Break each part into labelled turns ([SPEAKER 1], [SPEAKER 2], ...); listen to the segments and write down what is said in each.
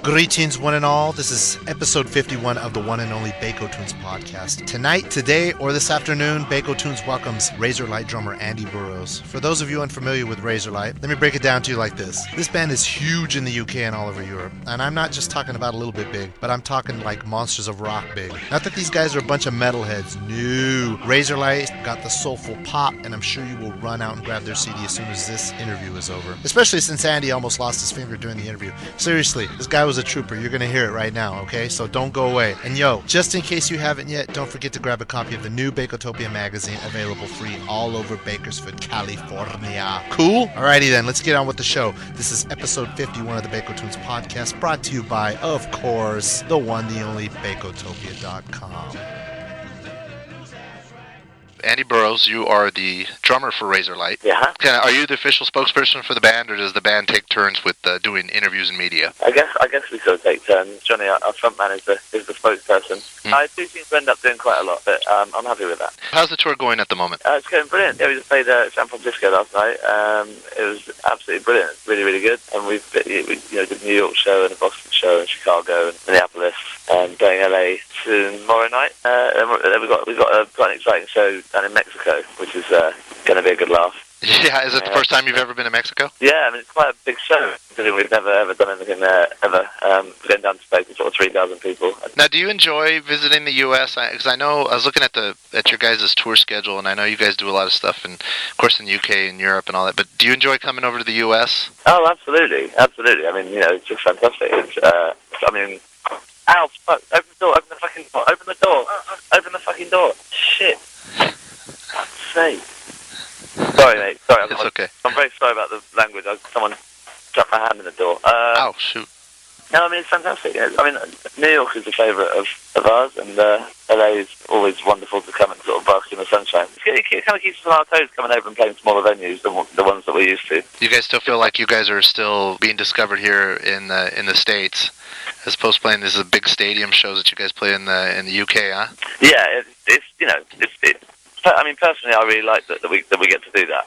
[SPEAKER 1] Greetings, one and all. This is episode 51 of the one and only Bakotunes podcast. Tonight, today, or this afternoon, Bakotunes welcomes Razorlight drummer Andy Burrows. For those of you unfamiliar with Razorlight, let me break it down to you like this. This band is huge in the UK and all over Europe. And I'm not just talking about a little bit big, but I'm talking like Monsters of Rock big. Not that these guys are a bunch of metalheads. No. Razorlight got the soulful pop, and I'm sure you will run out and grab their CD as soon as this interview is over. Especially since Andy almost lost his finger during the interview. Seriously, this guy was a trooper. You're going to hear it right now, okay? So don't go away. And yo, just in case you haven't yet, don't forget to grab a copy of the new Bakotopia magazine, available free all over Bakersfield, California. Cool? Alrighty then, let's get on with the show. This is episode 51 of the Bakotunes podcast, brought to you by, of course, the one, the only, Bakotopia.com. Andy Burrows, you are the drummer for Razorlight.
[SPEAKER 2] Yeah.
[SPEAKER 1] Are you the official spokesperson for the band, or does the band take turns with doing interviews and media?
[SPEAKER 2] I guess we sort of take turns. Johnny, our frontman, is the spokesperson. I do seem to end up doing quite a lot, but I'm happy with that.
[SPEAKER 1] How's the tour going at the moment?
[SPEAKER 2] It's going brilliant. Yeah, we just played San Francisco last night. It was absolutely brilliant. It's really, really good. And we did the New York show and the Boston show and Chicago and Minneapolis, and going LA tomorrow night. And we've got quite an exciting show down in Mexico, which is going to be a good laugh.
[SPEAKER 1] Yeah, is it the first time you've ever been to Mexico?
[SPEAKER 2] Yeah, I mean, it's quite a big show, considering we've never ever done anything there, ever. Going down to Spain with sort of 3,000 people.
[SPEAKER 1] Now, do you enjoy visiting the U.S.? Because I know, I was looking at your guys' tour schedule, and I know you guys do a lot of stuff, and of course in the UK and Europe and all that, but do you enjoy coming over to the U.S.?
[SPEAKER 2] Oh, absolutely. Absolutely. I mean, it's just fantastic. Ow, fuck, open the door, open the fucking door, open the door, open the fucking door. Shit. God's sake. Sorry, mate. Sorry.
[SPEAKER 1] It's okay.
[SPEAKER 2] I'm very sorry about the language. Someone dropped my hand in the door.
[SPEAKER 1] Oh, shoot.
[SPEAKER 2] No, I mean, it's fantastic. I mean, New York is a favourite of ours, and LA is always wonderful to come and sort of bask in the sunshine. It kind of keeps us on our toes coming over and playing smaller venues than the ones that we're used to.
[SPEAKER 1] You guys still feel like you guys are still being discovered here in the States, as opposed to playing these big stadium shows that you guys play in the UK, huh?
[SPEAKER 2] Yeah, I mean, personally, I really like that we get to do that.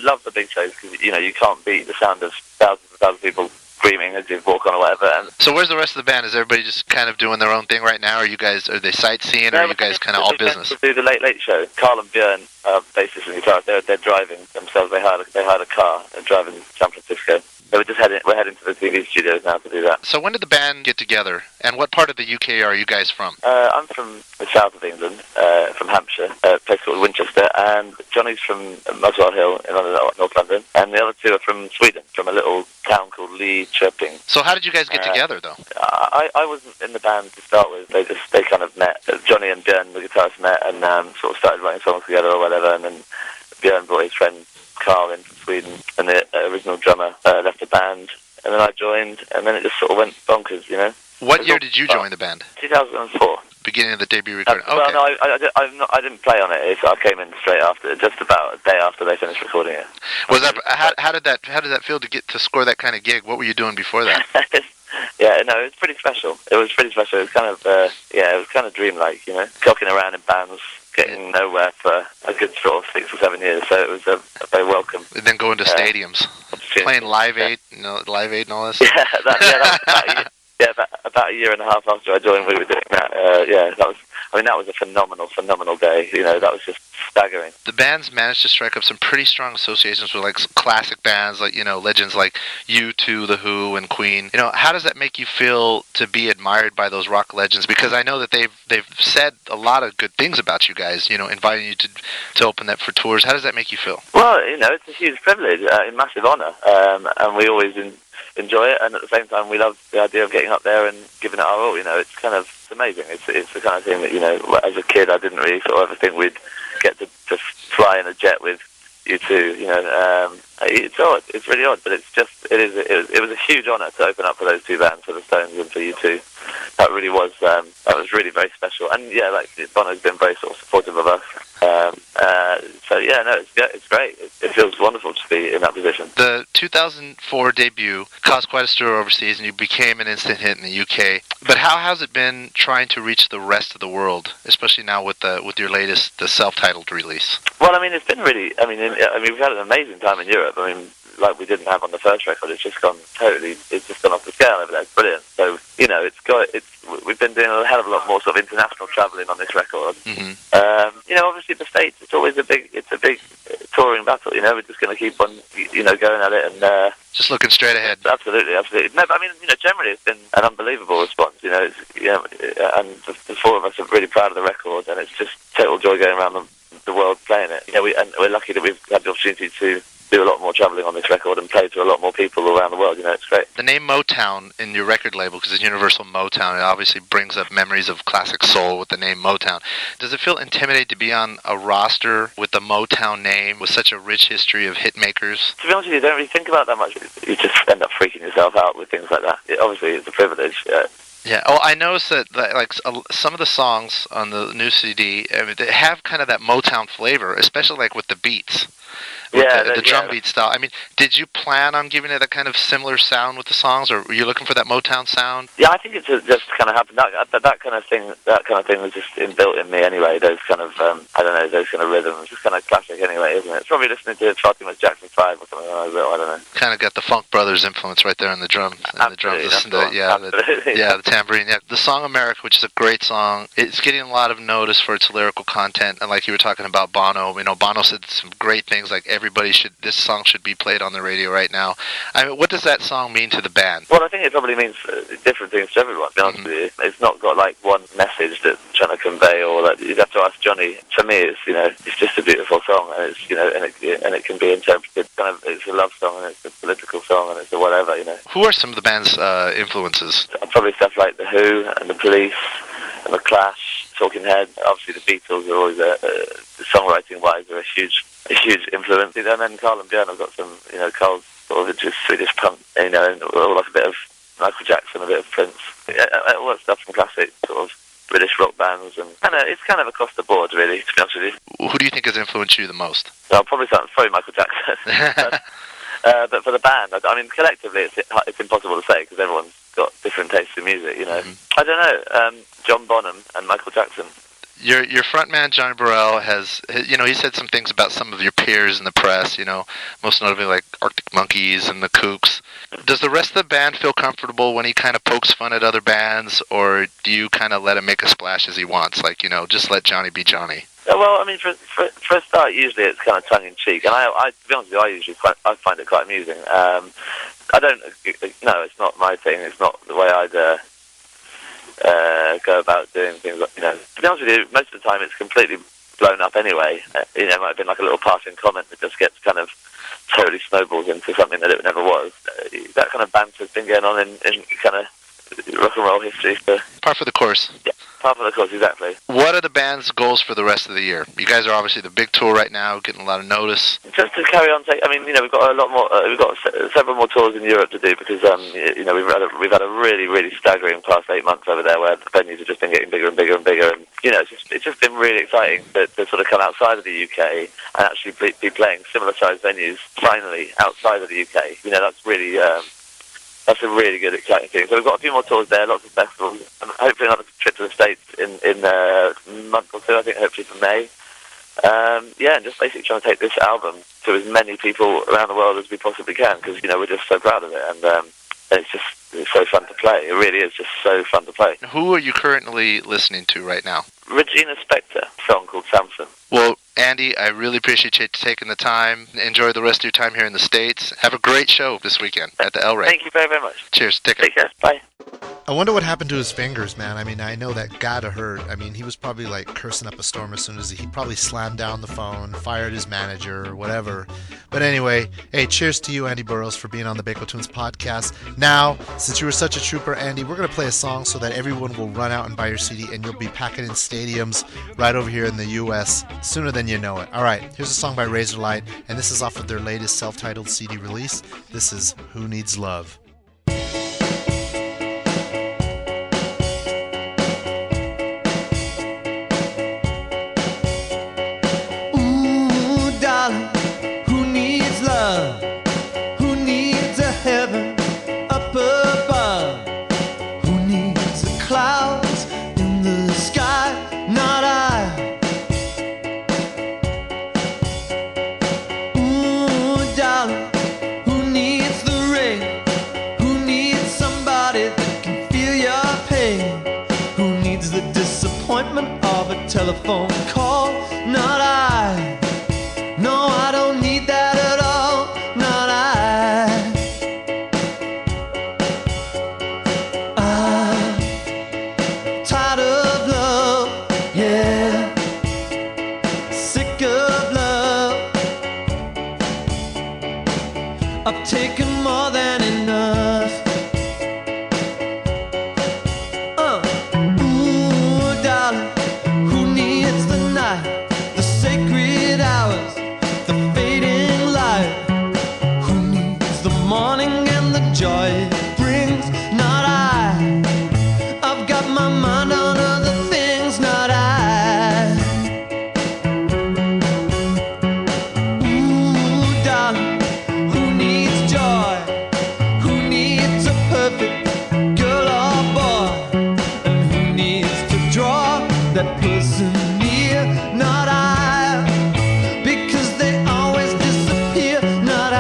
[SPEAKER 2] Love the big shows because you can't beat the sound of thousands and thousands of people screaming as you walk on or whatever. And
[SPEAKER 1] so where's the rest of the band? Is everybody just kind of doing their own thing right now? Are they sightseeing, or are you guys kind of all business?
[SPEAKER 2] We do the Late Show. Carl and Björn, bassist and guitarist, they're driving themselves. They hired a car and driving to San Francisco. So we're heading to the TV studios now to do that.
[SPEAKER 1] So when did the band get together, and what part of the UK are you guys from?
[SPEAKER 2] I'm from the south of England, from Hampshire, a place called Winchester, and Johnny's from Muswell Hill in North London, and the other two are from Sweden, from a little town called Lidköping.
[SPEAKER 1] So how did you guys get together, though?
[SPEAKER 2] I wasn't in the band to start with. They kind of met. Johnny and Björn, the guitarist, met and sort of started writing songs together or whatever, and then Björn brought his friend Carl in from Sweden, and the original drummer left the band, and then I joined, and then it just sort of went bonkers,
[SPEAKER 1] What year did you join the band?
[SPEAKER 2] 2004.
[SPEAKER 1] Beginning of the debut recording. Okay.
[SPEAKER 2] Well, no, I didn't play on it. I came in straight after, just about a day after they finished recording it.
[SPEAKER 1] Was that how did that feel to score that kind of gig? What were you doing before that?
[SPEAKER 2] Yeah, no, it was pretty special. It was kind of it was kind of dreamlike, cocking around in bands, getting nowhere for a good sort of 6 or 7 years, so it was a very welcome.
[SPEAKER 1] And then going to stadiums, playing Live Aid, Live Aid and all this.
[SPEAKER 2] Yeah, about a year and a half after I joined, we were doing that. That was a phenomenal day. That was just staggering.
[SPEAKER 1] The band's managed to strike up some pretty strong associations with classic bands like legends like U2, The Who, and Queen. How does that make you feel to be admired by those rock legends? Because I know that they've said a lot of good things about you guys. Inviting you to open that for tours. How does that make you feel?
[SPEAKER 2] Well, it's a huge privilege, a massive honour, and we always enjoy it. And at the same time, we love the idea of getting up there and giving it our all. It's amazing. It's the kind of thing that as a kid, I didn't really sort of ever think we'd get to fly in a jet with U2. It's odd. It's really odd, but it was a huge honour to open up for those two bands, for the Stones and for U2. That really was really very special. And yeah, Bono's been very sort of supportive of us. So yeah, no, it's great. It feels wonderful to be in that position.
[SPEAKER 3] The 2004 debut caused quite a stir overseas, and you became an instant hit in the UK. But how has it been trying to reach the rest of the world, especially now with your latest, the self-titled release?
[SPEAKER 2] Well, I mean, it's been really. I mean, we've had an amazing time in Europe. I mean, like we didn't have on the first record. It's just gone totally. It's just gone off the scale over there. It's brilliant. So we've been doing a hell of a lot more sort of international travelling on this record.
[SPEAKER 3] Mm-hmm.
[SPEAKER 2] Obviously the States. It's always a big touring battle. We're just going to keep on going at it and
[SPEAKER 3] just looking straight ahead.
[SPEAKER 2] Absolutely. No, but I mean, generally it's been an unbelievable response. And the four of us are really proud of the record, and it's just total joy going around the world playing it. We're lucky that we've had the opportunity to do a lot more travelling on this record and play to a lot more people around the world. It's great.
[SPEAKER 3] The name Motown in your record label, because it's Universal Motown, it obviously brings up memories of classic soul with the name Motown. Does it feel intimidating to be on a roster with the Motown name, with such a rich history of hit makers?
[SPEAKER 2] To be honest with you, don't really think about that much. You just end up freaking yourself out with things like that. Obviously, it's a privilege.
[SPEAKER 3] Yeah. Oh, I noticed that like some of the songs on the new CD, they have kind of that Motown flavor, especially like with the beats. The drum beat style. I mean, did you plan on giving it a kind of similar sound with the songs, or were you looking for that Motown sound?
[SPEAKER 2] Yeah, I think it just kind of happened. That kind of thing was just inbuilt in me anyway. Those kind of those kind of rhythms, just kind of classic anyway, isn't it? It's probably listening to Far Too Much Jackson 5 or something like that. I don't know.
[SPEAKER 3] Kind of got the Funk Brothers influence right there in the drum.
[SPEAKER 2] Absolutely,
[SPEAKER 3] the tambourine. Yeah, the song America, which is a great song, it's getting a lot of notice for its lyrical content, and like you were talking about Bono. Bono said some great things like this song should be played on the radio right now. I mean, what does that song mean to the band?
[SPEAKER 2] Well, I think it probably means different things to everyone, to be honest with you. It's not got like one message that it's trying to convey, or that you'd have to ask Johnny. For me, it's just a beautiful song, and and it can be interpreted it's a love song, and it's a political song, and it's a whatever.
[SPEAKER 3] Who are some of the band's influences?
[SPEAKER 2] Probably stuff like The Who and The Police and The Clash, Talking Head. Obviously, the Beatles are always songwriting-wise are a huge influence. And then Carl and Björn have got some, Carl's sort of just Swedish punk, and all like a bit of Michael Jackson, a bit of Prince, all that stuff from classic sort of British rock bands, and it's kind of across the board, really, to be honest with you.
[SPEAKER 3] Who do you think has influenced you the most?
[SPEAKER 2] Well, probably Michael Jackson. But for the band, I mean, collectively, it's impossible to say because everyone's got different tastes in music. Mm-hmm. I don't know. John Bonham and Michael Jackson.
[SPEAKER 3] Your frontman Johnny Burrell has he said some things about some of your peers in the press, most notably like Arctic Monkeys and the Kooks. Does the rest of the band feel comfortable when he kind of pokes fun at other bands, or do you kind of let him make a splash as he wants, like just let Johnny be Johnny?
[SPEAKER 2] Well, I mean, for a start, usually it's kind of tongue in cheek, and I to be honest with you, I find it quite amusing. It's not my thing. It's not the way I'd go about doing things. To be honest with you, most of the time it's completely blown up anyway. It might have been like a little passing comment that just gets kind of totally snowballs into something that it never was. That kind of banter has been going on in kind of rock and roll history.
[SPEAKER 3] Par for the course.
[SPEAKER 2] Yeah, par for the course, exactly.
[SPEAKER 3] What are the band's goals for the rest of the year? You guys are obviously the big tour right now, getting a lot of notice.
[SPEAKER 2] Just to carry on, we've got a lot more. We've got several more tours in Europe to do because we've had a really, really staggering past 8 months over there, where the venues have just been getting bigger and bigger and bigger, and it's just been really exciting to sort of come outside of the UK and actually be playing similar sized venues finally outside of the UK. That's really. That's a really good, exciting thing. So we've got a few more tours there, lots of festivals, and hopefully another trip to the States in a month or two, I think, hopefully for May. And just basically trying to take this album to as many people around the world as we possibly can, because, we're just so proud of it, and it's so fun to play. It really is just so fun to play.
[SPEAKER 3] Who are you currently listening to right now?
[SPEAKER 2] Regina Spektor, a song called Samson.
[SPEAKER 3] Well, Andy, I really appreciate you taking the time. Enjoy the rest of your time here in the States. Have a great show this weekend at the El Rey.
[SPEAKER 2] Thank you very, very much.
[SPEAKER 3] Cheers. Take
[SPEAKER 2] care. Bye.
[SPEAKER 1] I wonder what happened to his fingers, man. I mean, I know that gotta hurt. I mean, he was probably like cursing up a storm as soon as he probably slammed down the phone, fired his manager, or whatever. But anyway, hey, cheers to you, Andy Burrows, for being on the Bakotunes podcast. Now, since you were such a trooper, Andy, we're going to play a song so that everyone will run out and buy your CD, and you'll be packing in stadiums right over here in the U.S. sooner than you know it. All right, here's a song by Razorlight, and this is off of their latest self-titled CD release. This is Who Needs Love.
[SPEAKER 4] Ooh, telephone call. Not I. No, I don't need that at all. Not I. I'm tired of love, yeah. Sick of love. I've taken more than enough. Ooh, darling, who needs the night, the sacred hours, the fading light? Who needs the morning and the joy it brings? Not I. I've got my mind on other things. Not I. Ooh, darling, who needs joy? Who needs a perfect girl or boy? And who needs to draw that person near? Not I. Because they always disappear. Not I.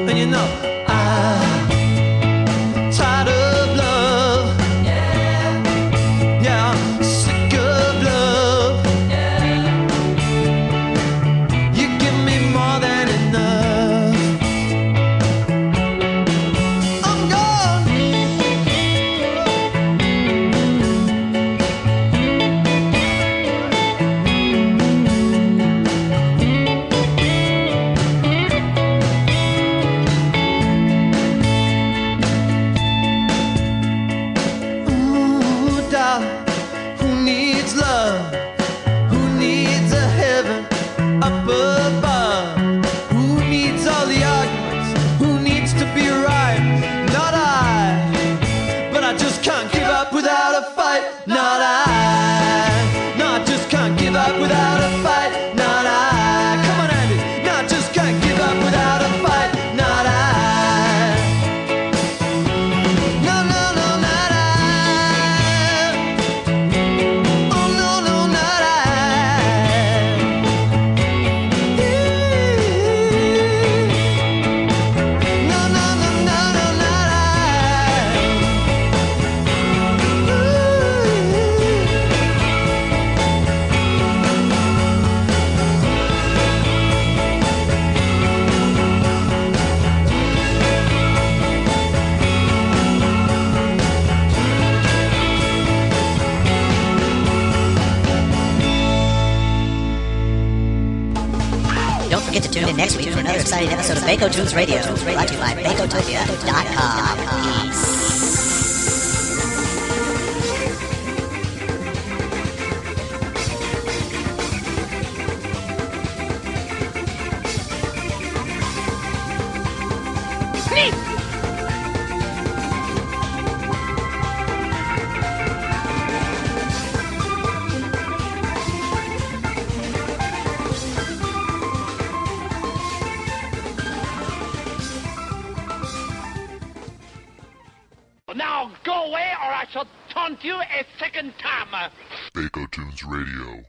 [SPEAKER 4] And you know, I'm tired of love. Yeah, I'm sick of love. You give me more than enough. I'm gone. Ooh, darling, who needs love? Who needs a heaven up above? Who needs all the arguments? Who needs to be right? Not I. But I just can't give up without a fight. Not I. No, I just can't give up without a fight. Not I. Come on, Andy. No, I just can't give up without a fight. Not I. No, no, no, not I. Oh, no, no, not I. No, no, no, no, no, not I.
[SPEAKER 5] Don't forget to tune in next week for another exciting episode of Bakotunes Radio, brought to you by Bakotopia.com. Peace.
[SPEAKER 6] Now go away or I shall taunt you a second time.
[SPEAKER 7] Bakotunes Radio.